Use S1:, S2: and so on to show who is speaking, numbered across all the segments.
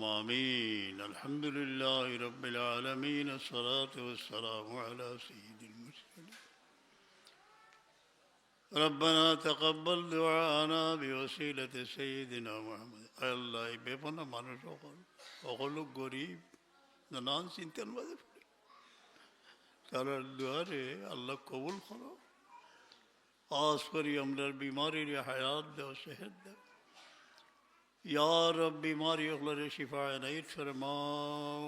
S1: اللهم آمين. الحمد لله رب العالمين، الصلاة والسلام على سيد المرسلين. ربنا تقبل دعاءنا بوسيلة سيدنا محمد. الله বেপনা মানুষ সকল গরিব নানান চিন্তার মাঝে পড়ে, তার দুয়ারে আল্লাহ কবুল করো। আজ করি আমরা বিমারির হায়াত দেও, সেহত দেও। ইয়া রব, বিমারি ওগুলোরে শিফা এনায়েত ফরমাও।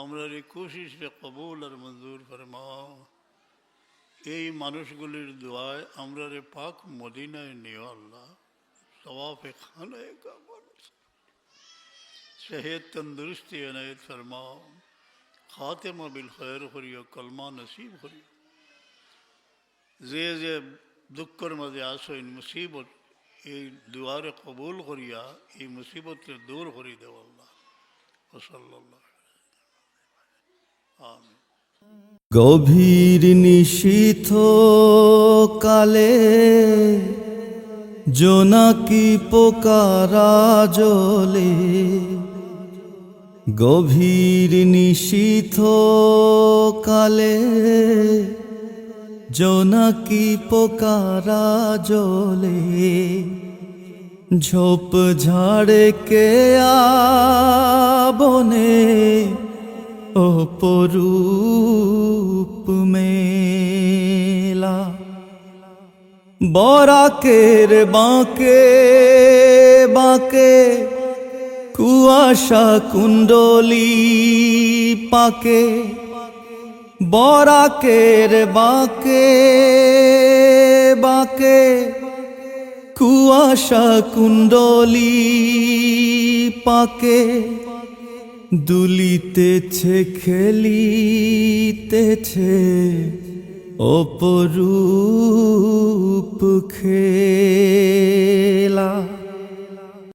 S1: আমরা কোশিশকে কবুল আর মঞ্জুর ফরমাও। এই মানুষগুলির দোয়ায় আমরা পাক মদিনায় নিও আল্লাহ। সওয়াফে খানায়ে কাবা, সেহত তন্দুরুস্তি এনায়েত ফরমাও। খাতেমা বিল খৈর করিও, কলমা নসিব করিও। যে যে দুঃখের মাঝে আসো, এই মুসিবত এই দুয়ারে কবুল করিয়া এই মুসিবতকে দূর করে দেও আল্লাহ। সাল্লাল্লাহু আমিন।
S2: গভীর নিশীথ কালে জোনাকি পোকারা জ্বলে, গভীর নিশীথ কালে জোনাকি পোকারা জ্বলে, ঝোপ ঝাড়ে কে বনে অপরূপ মেলা। বরাকের বাঁকে বাঁকে কুয়াশা কুণ্ডলী পাকে, বরাকের বাঁকে বাঁকে কুয়াশা কুণ্ডলী পাকে, দুলিতেছে খেলিতেছে অপরূপ খেলা।